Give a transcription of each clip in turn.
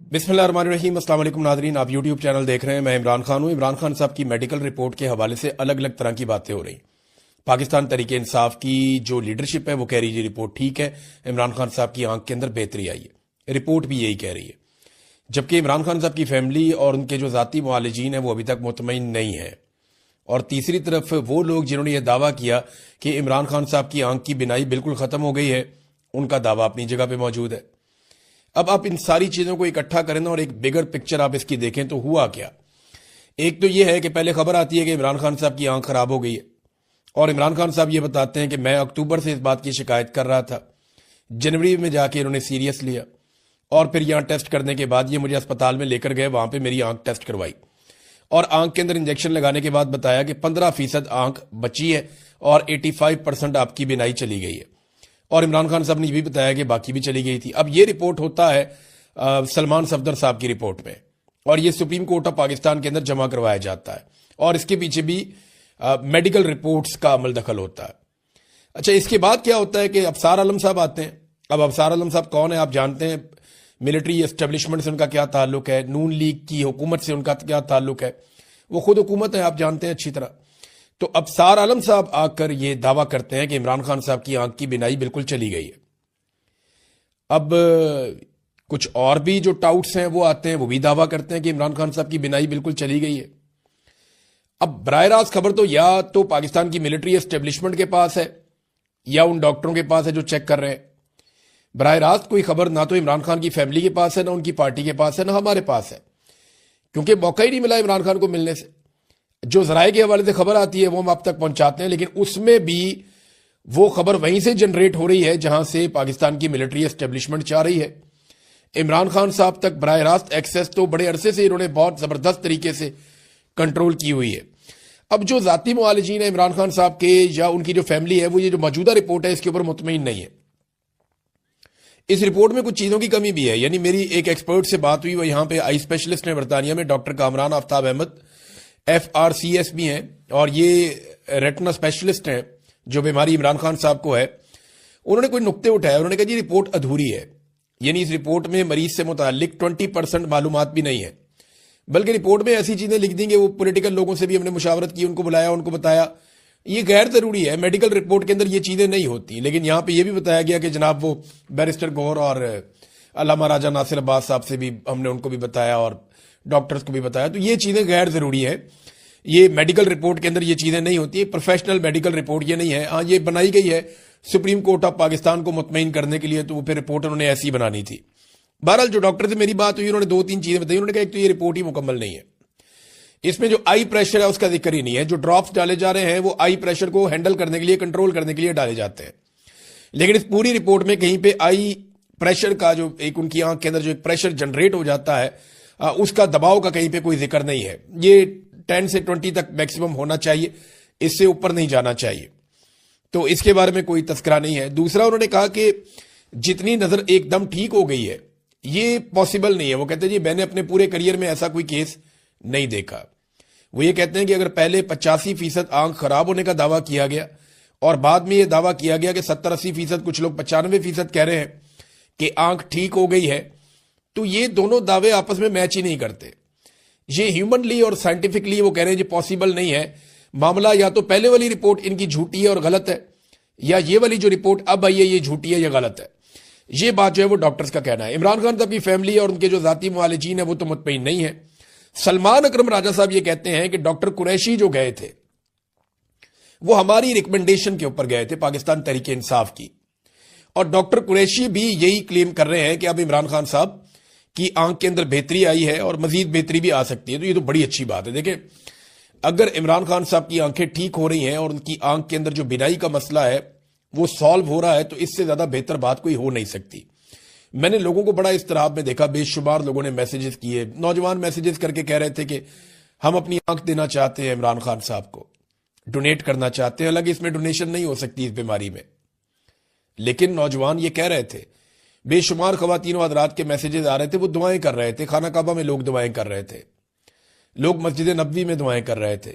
बिस्मिल्लाहिर्रहमानिर्रहीम। अस्सलाम वालेकुम नाज़रीन, आप यूट्यूब चैनल देख रहे हैं। मैं इमरान खान हूँ। इमरान खान साहब की मेडिकल रिपोर्ट के हवाले से अलग अलग तरह की बातें हो रही। पाकिस्तान तहरीक इंसाफ की जो लीडरशिप है वो कह रही है रिपोर्ट ठीक है, इमरान खान साहब की आंख के अंदर बेहतरी आई है। रिपोर्ट भी यही कह रही है, जबकि इमरान खान साहब की फैमिली और उनके जो ज़ाती मुआलिजीन हैं वो अभी तक मुतमईन नहीं है। और तीसरी तरफ वो लोग जिन्होंने ये दावा किया कि इमरान खान साहब की आंख की बिनाई बिल्कुल ख़त्म हो गई है, उनका दावा अपनी जगह पे मौजूद है। अब आप इन सारी चीज़ों को इकट्ठा करें और एक बिगर पिक्चर आप इसकी देखें तो हुआ क्या। एक तो ये है कि पहले खबर आती है कि इमरान खान साहब की आंख खराब हो गई है, और इमरान खान साहब ये बताते हैं कि मैं अक्टूबर से इस बात की शिकायत कर रहा था, जनवरी में जाके इन्होंने सीरियस लिया और फिर यहाँ टेस्ट करने के बाद ये मुझे अस्पताल में लेकर गए, वहां पे मेरी आंख टेस्ट करवाई और आंख के अंदर इंजेक्शन लगाने के बाद बताया कि 15% आंख बची है और 85% आपकी बिनाई चली गई है। और इमरान खान साहब ने ये भी बताया कि बाकी भी चली गई थी। अब ये रिपोर्ट होता है सलमान सफदर साहब की रिपोर्ट में, और ये सुप्रीम कोर्ट ऑफ पाकिस्तान के अंदर जमा करवाया जाता है, और इसके पीछे भी मेडिकल रिपोर्ट्स का अमल दखल होता है। अच्छा, इसके बाद क्या होता है कि अफसार आलम साहब आते हैं। अब अफसार आलम साहब कौन है आप जानते हैं, मिलिट्री एस्टेब्लिशमेंट से उनका क्या ताल्लुक है, नून लीग की हुकूमत से उनका क्या ताल्लुक है, वो खुद हुकूमत है, आप जानते हैं अच्छी तरह। तो अफसार आलम साहब आकर ये दावा करते हैं कि इमरान खान साहब की आंख की बिनाई बिल्कुल चली गई है। अब कुछ और भी जो टाउट्स हैं वो आते हैं, वो भी दावा करते हैं कि इमरान खान साहब की बिनाई बिल्कुल चली गई है। अब बराह रास्त खबर तो या तो पाकिस्तान की मिलिट्री एस्टेब्लिशमेंट के पास है या उन डॉक्टरों के पास है जो चेक कर रहे हैं। बराह रास्त कोई खबर ना तो इमरान खान की फैमिली के पास है, ना उनकी पार्टी के पास है, ना हमारे पास है, क्योंकि मौका ही नहीं मिला इमरान खान को मिलने से। जो जराए के हवाले से खबर आती है वो हम आप तक पहुंचाते हैं, लेकिन उसमें भी वो खबर वहीं से जनरेट हो रही है जहां से पाकिस्तान की मिलिट्री एस्टेब्लिशमेंट चाह रही है। इमरान खान साहब तक बराह रास्त एक्सेस तो बड़े अरसे से इन्होंने बहुत जबरदस्त तरीके से कंट्रोल की हुई है। अब जो जाती मुआलिजीन है इमरान खान साहब के या उनकी जो फैमिली है, वो ये जो मौजूदा रिपोर्ट है इसके ऊपर मुतमईन नहीं है। इस रिपोर्ट में कुछ चीजों की कमी भी है। यानी मेरी एक एक्सपर्ट से बात हुई, वो यहाँ पे आई स्पेशलिस्ट है बरतानिया में, डॉक्टर कामरान आफ्ताब अहमद FRCS भी हैं, और ये रेटिना स्पेशलिस्ट हैं जो बीमारी इमरान खान साहब को है। उन्होंने कोई नुक्ते उठाए, उन्होंने कहा जी रिपोर्ट अधूरी है। यानी इस रिपोर्ट में मरीज से मुतालिक 20% मालूमात भी नहीं है, बल्कि रिपोर्ट में ऐसी चीजें लिख देंगे। वो पॉलिटिकल लोगों से भी हमने मुशावरत की, उनको बुलाया, उनको बताया ये गैर जरूरी है, मेडिकल रिपोर्ट के अंदर ये चीजें नहीं होती। लेकिन यहाँ पे ये भी बताया गया कि जनाब वो बैरिस्टर गौर और अल्लामा राजा नासिर अब्बास साहब से भी हमने उनको भी बताया और डॉक्टर्स को भी बताया, तो ये चीजें गैर जरूरी है। ये मेडिकल रिपोर्ट के अंदर ये चीजें नहीं होती, प्रोफेशनल मेडिकल रिपोर्ट ये नहीं है। हाँ, ये बनाई गई है सुप्रीम कोर्ट ऑफ पाकिस्तान को मुतमईन करने के लिए, तो वो फिर रिपोर्ट उन्होंने ऐसी बनानी थी। बहरहाल जो डॉक्टर से मेरी बात हुई, उन्होंने 2-3 चीजें बताई। उन्होंने कहा एक तो ये रिपोर्ट ही मुकम्मल नहीं है, इसमें जो आई प्रेशर है उसका जिक्र ही नहीं है। जो ड्रॉप्स डाले जा रहे हैं वो आई प्रेशर को हैंडल करने के लिए, कंट्रोल करने के लिए डाले जाते हैं, लेकिन इस पूरी रिपोर्ट में कहीं पे आई प्रेशर का जो एक उनकी आंख के अंदर जो एक प्रेशर जनरेट हो जाता है, उसका दबाव का कहीं पे कोई जिक्र नहीं है। ये 10 से 20 तक मैक्सिमम होना चाहिए, इससे ऊपर नहीं जाना चाहिए, तो इसके बारे में कोई तस्करा नहीं है। दूसरा, उन्होंने कहा कि जितनी नजर एकदम ठीक हो गई है ये पॉसिबल नहीं है। वो कहते हैं जी मैंने अपने पूरे करियर में ऐसा कोई केस नहीं देखा। वो ये कहते हैं कि अगर पहले 85% आंख खराब होने का दावा किया गया और बाद में ये दावा किया गया कि 70-80%, कुछ लोग 95% कह रहे हैं कि आंख ठीक हो गई है, तो ये दोनों दावे आपस में मैच ही नहीं करते। ये ह्यूमनली और साइंटिफिकली वो कह रहे हैं जी पॉसिबल नहीं है। मामला या तो पहले वाली रिपोर्ट इनकी झूठी है और गलत है, या ये वाली जो रिपोर्ट अब आई है ये झूठी है या गलत है। ये बात जो है वो डॉक्टर्स का कहना है। इमरान खान साहब की फैमिली और उनके जो जाती मुआलिजीन है वो तो मुतमईन नहीं है। सलमान अकरम राजा साहब ये कहते हैं कि डॉक्टर कुरैशी जो गए थे वो हमारी रिकमेंडेशन के ऊपर गए थे, पाकिस्तान तहरीक इंसाफ की, और डॉक्टर कुरैशी भी यही क्लेम कर रहे हैं कि अब इमरान खान साहब की आंख के अंदर बेहतरी आई है और मजीद बेहतरी भी आ सकती है। तो ये तो बड़ी अच्छी बात है। देखें, अगर इमरान खान साहब की आंखें ठीक हो रही हैं और उनकी आंख के अंदर जो बिनाई का मसला है वो सॉल्व हो रहा है, तो इससे ज्यादा बेहतर बात कोई हो नहीं सकती। मैंने लोगों को बड़ा इस्तराब में देखा, बेशुमार लोगों ने मैसेजेस किए, नौजवान मैसेजेस करके कह रहे थे कि हम अपनी आंख देना चाहते हैं इमरान खान साहब को, डोनेट करना चाहते हैं। हालांकि इसमें डोनेशन नहीं हो सकती इस बीमारी में, लेकिन नौजवान ये कह रहे थे। बेशुमार खवातीन हज़रात के मैसेजेस आ रहे थे, वो दुआएं कर रहे थे। खाना काबा में लोग दुआएं कर रहे थे, लोग मस्जिद नबवी में दुआएं कर रहे थे,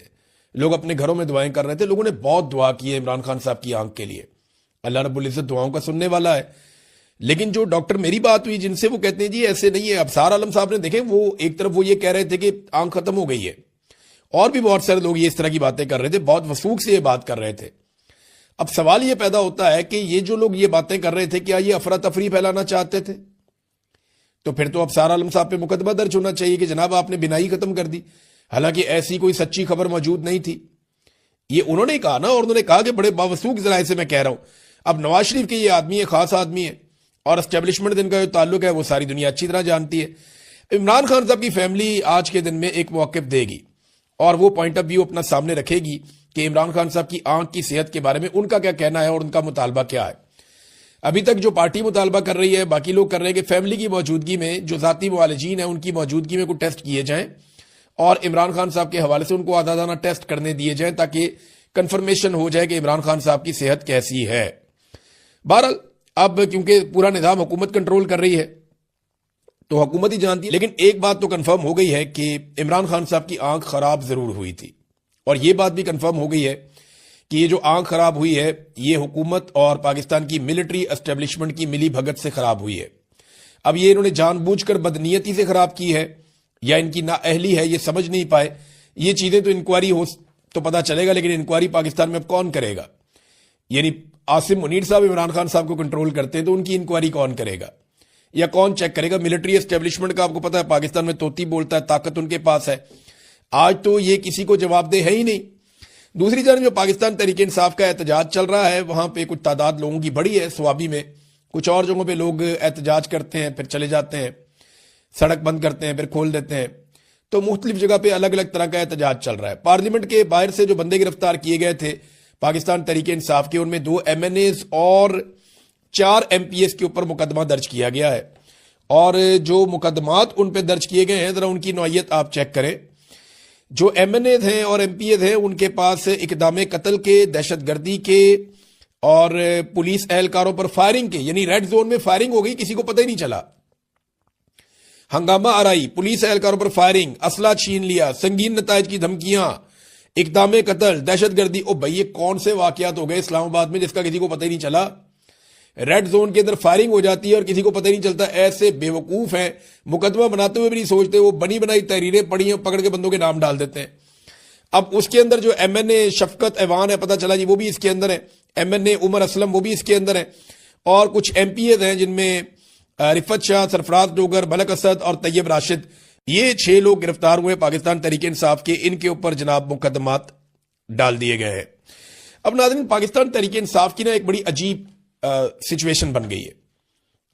लोग अपने घरों में दुआएं कर रहे थे। लोगों ने बहुत दुआ की है इमरान खान साहब की आंख के लिए। अल्लाह रब्बुल इज्जत दुआओं का सुनने वाला है। لیکن جو ڈاکٹر میری بات ہوئی جن سے وہ کہتے ہیں جی ایسے نہیں ہے. ابصار عالم صاحب نے دیکھیں وہ ایک طرف وہ یہ کہہ رہے تھے کہ آنکھ ختم ہو گئی ہے, اور بھی بہت سارے لوگ یہ اس طرح کی باتیں کر رہے تھے, بہت وثوق سے یہ بات کر رہے تھے. اب سوال یہ پیدا ہوتا ہے کہ یہ جو لوگ یہ باتیں کر رہے تھے کیا یہ افراتفری پھیلانا چاہتے تھے؟ تو پھر تو ابصار عالم صاحب پہ مقدمہ درج ہونا چاہیے کہ جناب آپ نے بینائی ختم کر دی, حالانکہ ایسی کوئی سچی خبر موجود نہیں تھی. یہ انہوں نے کہا نا, اور انہوں نے کہا کہ بڑے باوثوق ذرائع سے میں کہہ رہا ہوں. اب نواز شریف کے یہ آدمی ہے, خاص آدمی ہے, اور اسٹیبلشمنٹ دن کا جو تعلق ہے وہ ساری دنیا اچھی طرح جانتی ہے. عمران خان صاحب کی فیملی آج کے دن میں ایک موقف دے گی اور وہ پوائنٹ آف ویو اپنا سامنے رکھے گی کہ عمران خان صاحب کی آنکھ کی صحت کے بارے میں ان کا کیا کہنا ہے اور ان کا مطالبہ کیا ہے. ابھی تک جو پارٹی مطالبہ کر رہی ہے, باقی لوگ کر رہے ہیں کہ فیملی کی موجودگی میں جو ذاتی معالجین ہیں ان کی موجودگی میں کوئی ٹیسٹ کیے جائیں اور عمران خان صاحب کے حوالے سے ان کو آزادانہ ٹیسٹ کرنے دیے جائیں تاکہ کنفرمیشن ہو جائے کہ عمران خان صاحب کی صحت کیسی ہے. بہرحال اب کیونکہ پورا نظام حکومت کنٹرول کر رہی ہے تو حکومت ہی جانتی ہے, لیکن ایک بات تو کنفرم ہو گئی ہے کہ عمران خان صاحب کی آنکھ خراب ضرور ہوئی تھی, اور یہ بات بھی کنفرم ہو گئی ہے کہ یہ جو آنکھ خراب ہوئی ہے یہ حکومت اور پاکستان کی ملٹری اسٹیبلشمنٹ کی ملی بھگت سے خراب ہوئی ہے. اب یہ انہوں نے جان بوجھ کر بدنیتی سے خراب کی ہے یا ان کی نااہلی ہے, یہ سمجھ نہیں پائے. یہ چیزیں تو انکوائری ہو تو پتہ چلے گا, لیکن انکوائری پاکستان میں اب کون کرے گا؟ یعنی عاصم منیر صاحب عمران خان صاحب کو کنٹرول کرتے ہیں تو ان کی انکوائری کون کرے گا یا کون چیک کرے گا؟ ملٹری اسٹیبلشمنٹ کا آپ کو پتہ ہے پاکستان میں توتی بولتا ہے, طاقت ان کے پاس ہے. آج تو یہ کسی کو جواب دہ ہے ہی نہیں. دوسری جانب جو پاکستان تحریک انصاف کا احتجاج چل رہا ہے وہاں پہ کچھ تعداد لوگوں کی بڑی ہے سوابی میں, کچھ اور جگہوں پہ لوگ احتجاج کرتے ہیں پھر چلے جاتے ہیں, سڑک بند کرتے ہیں پھر کھول دیتے ہیں. تو مختلف جگہ پہ الگ الگ طرح کا احتجاج چل رہا ہے. پارلیمنٹ کے باہر سے جو بندے گرفتار کیے گئے تھے پاکستان تحریک انصاف کے, ان میں 2 MNAs اور 4 MPs کے اوپر مقدمہ درج کیا گیا ہے, اور جو مقدمات ان پہ درج کیے گئے ہیں ذرا ان کی نوعیت آپ چیک کریں. جو MNAs ہیں اور MPs ہیں ان کے پاس اقدام قتل کے, دہشت گردی کے اور پولیس اہلکاروں پر فائرنگ کے, یعنی ریڈ زون میں فائرنگ ہو گئی کسی کو پتہ ہی نہیں چلا, ہنگامہ آرائی, پولیس اہلکاروں پر فائرنگ, اسلحہ چھین لیا, سنگین نتائج کی دھمکیاں, اقدام قتل, دہشت گردی. او بھائی یہ کون سے واقعات ہو گئے اسلام آباد میں جس کا کسی کو پتہ ہی نہیں چلا؟ ریڈ زون کے اندر فائرنگ ہو جاتی ہے اور کسی کو پتہ نہیں چلتا. ایسے بے وقوف ہیں, مقدمہ بناتے ہوئے بھی نہیں سوچتے, وہ بنی بنائی تحریریں پڑھی ہیں پکڑ کے بندوں کے نام ڈال دیتے ہیں. اب اس کے اندر جو MNA شفقت ایوان ہے, پتہ چلا جی وہ بھی اس کے اندر ہے, MNA عمر اسلم وہ بھی اس کے اندر ہے, اور کچھ MPs ہیں جن میں رفت شاہ, سرفراز ڈوگر, ملک اسد اور طیب راشد. یہ 6 لوگ گرفتار ہوئے پاکستان تحریک انصاف کے, ان کے اوپر جناب مقدمات ڈال دیے گئے ہیں. اب ناظرین پاکستان تحریک انصاف کی نا ایک بڑی عجیب سچویشن بن گئی ہے.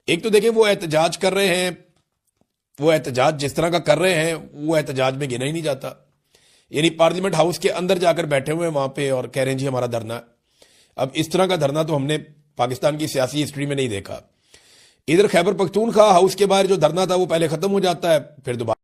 ایک تو دیکھیں وہ احتجاج کر رہے ہیں, وہ احتجاج جس طرح کا کر رہے ہیں وہ احتجاج میں گنا ہی نہیں جاتا. یعنی پارلیمنٹ ہاؤس کے اندر جا کر بیٹھے ہوئے ہیں وہاں پہ اور کہہ رہے ہیں جی ہمارا دھرنا. اب اس طرح کا دھرنا تو ہم نے پاکستان کی سیاسی ہسٹری میں نہیں دیکھا. ادھر خیبر پختونخوا ہاؤس کے باہر جو دھرنا تھا وہ پہلے ختم ہو جاتا ہے پھر دوبارہ